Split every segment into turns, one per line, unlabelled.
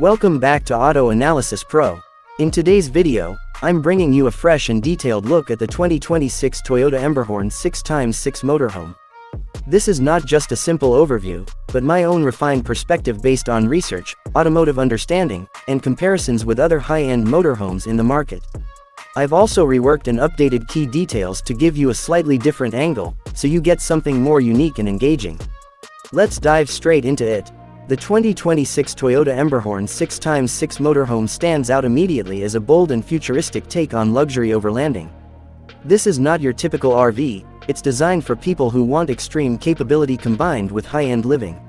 Welcome back to Auto Analysis Pro. In today's video, I'm bringing you a fresh and detailed look at the 2026 Toyota Emberhorn 6x6 motorhome. This is not just a simple overview, but my own refined perspective based on research, automotive understanding, and comparisons with other high-end motorhomes in the market. I've also reworked and updated key details to give you a slightly different angle, so you get something more unique and engaging. Let's dive straight into it. The 2026 Toyota Emberhorn 6x6 motorhome stands out immediately as a bold and futuristic take on luxury overlanding. This is not your typical RV, it's designed for people who want extreme capability combined with high-end living.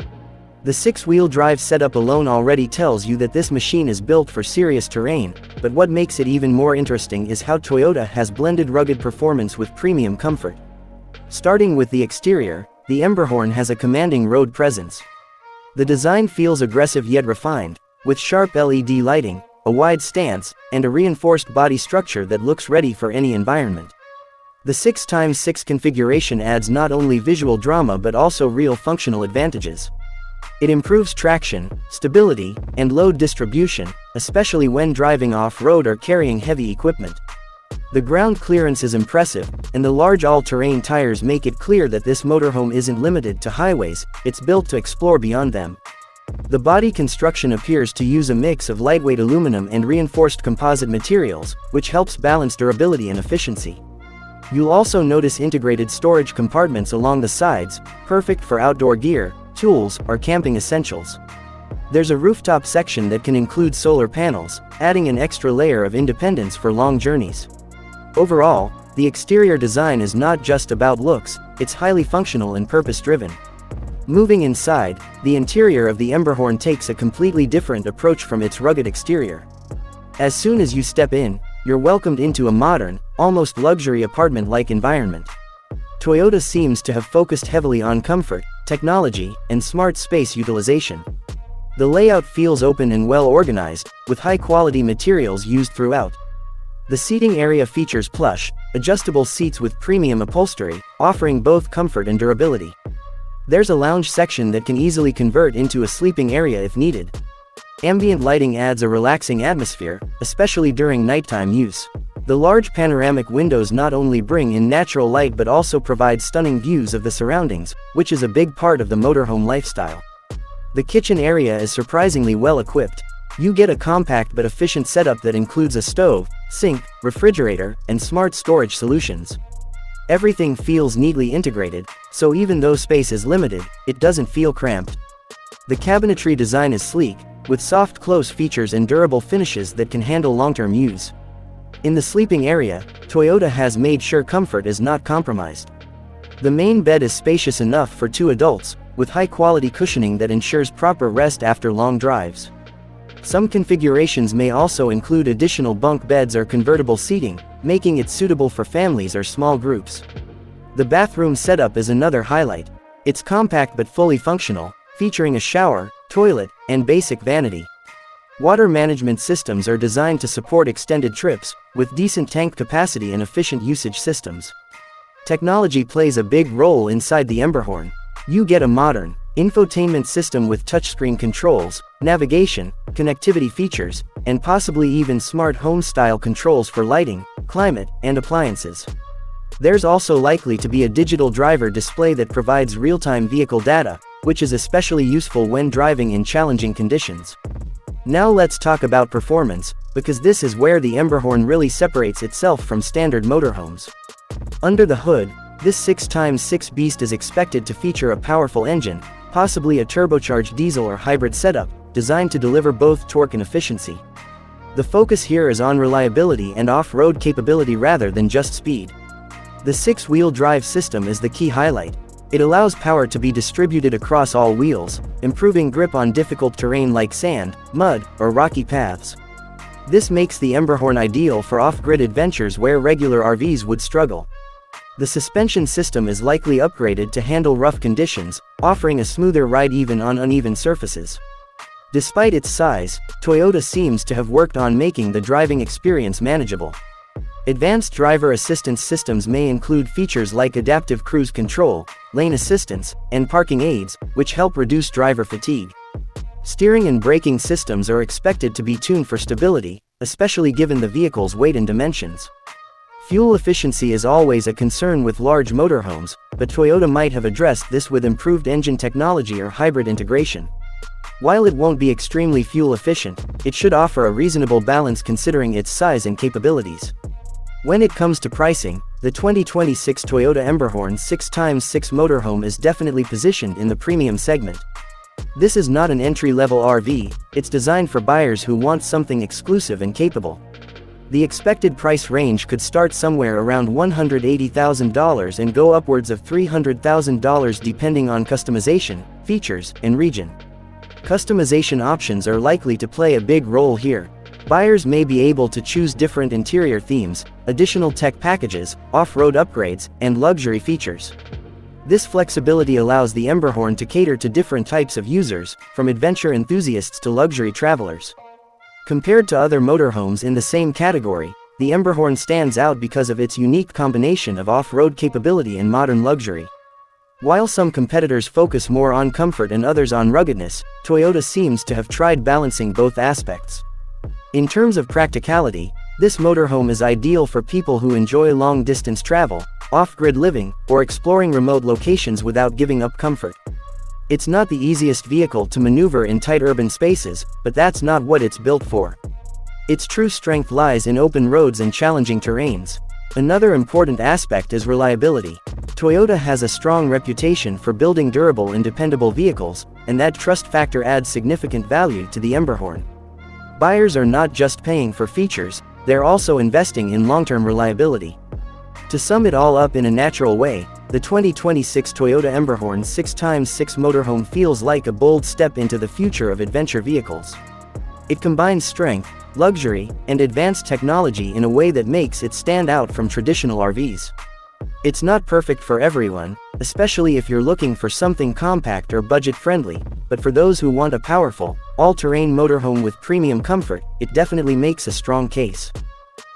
The six-wheel drive setup alone already tells you that this machine is built for serious terrain, but what makes it even more interesting is how Toyota has blended rugged performance with premium comfort. Starting with the exterior, the Emberhorn has a commanding road presence. The design feels aggressive yet refined, with sharp LED lighting, a wide stance, and a reinforced body structure that looks ready for any environment. The 6x6 configuration adds not only visual drama but also real functional advantages. It improves traction, stability, and load distribution, especially when driving off-road or carrying heavy equipment. The ground clearance is impressive, and the large all-terrain tires make it clear that this motorhome isn't limited to highways, it's built to explore beyond them. The body construction appears to use a mix of lightweight aluminum and reinforced composite materials, which helps balance durability and efficiency. You'll also notice integrated storage compartments along the sides, perfect for outdoor gear, tools, or camping essentials. There's a rooftop section that can include solar panels, adding an extra layer of independence for long journeys. Overall, the exterior design is not just about looks, it's highly functional and purpose-driven. Moving inside, the interior of the Emberhorn takes a completely different approach from its rugged exterior. As soon as you step in, you're welcomed into a modern, almost luxury apartment-like environment. Toyota seems to have focused heavily on comfort, technology, and smart space utilization. The layout feels open and well-organized, with high-quality materials used throughout. The seating area features plush, adjustable seats with premium upholstery, offering both comfort and durability. There's a lounge section that can easily convert into a sleeping area if needed. Ambient lighting adds a relaxing atmosphere, especially during nighttime use. The large panoramic windows not only bring in natural light but also provide stunning views of the surroundings, which is a big part of the motorhome lifestyle. The kitchen area is surprisingly well equipped. You get a compact but efficient setup that includes a stove, sink, refrigerator, and smart storage solutions. Everything feels neatly integrated, so even though space is limited, it doesn't feel cramped. The cabinetry design is sleek, with soft close features and durable finishes that can handle long-term use. In the sleeping area, Toyota has made sure comfort is not compromised. The main bed is spacious enough for two adults, with high-quality cushioning that ensures proper rest after long drives. Some configurations may also include additional bunk beds or convertible seating, making it suitable for families or small groups. The bathroom setup is another highlight. It's compact but fully functional, featuring a shower, toilet, and basic vanity. Water management systems are designed to support extended trips, with decent tank capacity and efficient usage systems. Technology plays a big role inside the Emberhorn. You get a modern infotainment system with touchscreen controls, navigation, connectivity features, and possibly even smart home-style controls for lighting, climate, and appliances. There's also likely to be a digital driver display that provides real-time vehicle data, which is especially useful when driving in challenging conditions. Now let's talk about performance, because this is where the Emberhorn really separates itself from standard motorhomes. Under the hood, this 6x6 beast is expected to feature a powerful engine, possibly a turbocharged diesel or hybrid setup, designed to deliver both torque and efficiency. The focus here is on reliability and off-road capability rather than just speed. The six-wheel drive system is the key highlight. It allows power to be distributed across all wheels, improving grip on difficult terrain like sand, mud, or rocky paths. This makes the Emberhorn ideal for off-grid adventures where regular RVs would struggle. The suspension system is likely upgraded to handle rough conditions, offering a smoother ride even on uneven surfaces. Despite its size, Toyota seems to have worked on making the driving experience manageable. Advanced driver assistance systems may include features like adaptive cruise control, lane assistance, and parking aids, which help reduce driver fatigue. Steering and braking systems are expected to be tuned for stability, especially given the vehicle's weight and dimensions. Fuel efficiency is always a concern with large motorhomes, but Toyota might have addressed this with improved engine technology or hybrid integration. While it won't be extremely fuel efficient, it should offer a reasonable balance considering its size and capabilities. When it comes to pricing, the 2026 Toyota Emberhorn 6x6 motorhome is definitely positioned in the premium segment. This is not an entry-level RV, it's designed for buyers who want something exclusive and capable. The expected price range could start somewhere around $180,000 and go upwards of $300,000 depending on customization, features, and region. Customization options are likely to play a big role here. Buyers may be able to choose different interior themes, additional tech packages, off-road upgrades, and luxury features. This flexibility allows the Emberhorn to cater to different types of users, from adventure enthusiasts to luxury travelers. Compared to other motorhomes in the same category, the Emberhorn stands out because of its unique combination of off-road capability and modern luxury. While some competitors focus more on comfort and others on ruggedness, Toyota seems to have tried balancing both aspects. In terms of practicality, this motorhome is ideal for people who enjoy long-distance travel, off-grid living, or exploring remote locations without giving up comfort. It's not the easiest vehicle to maneuver in tight urban spaces, but that's not what it's built for. Its true strength lies in open roads and challenging terrains. Another important aspect is reliability. Toyota has a strong reputation for building durable and dependable vehicles, and that trust factor adds significant value to the Emberhorn. Buyers are not just paying for features, they're also investing in long-term reliability. To sum it all up in a natural way, the 2026 Toyota Emberhorn 6x6 motorhome feels like a bold step into the future of adventure vehicles. It combines strength, luxury, and advanced technology in a way that makes it stand out from traditional RVs. It's not perfect for everyone, especially if you're looking for something compact or budget-friendly, but for those who want a powerful, all-terrain motorhome with premium comfort, it definitely makes a strong case.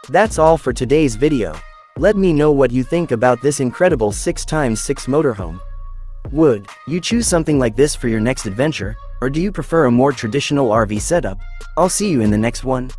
That's all for today's video. Let me know what you think about this incredible 6x6 motorhome. Would you choose something like this for your next adventure, or do you prefer a more traditional RV setup? I'll see you in the next one.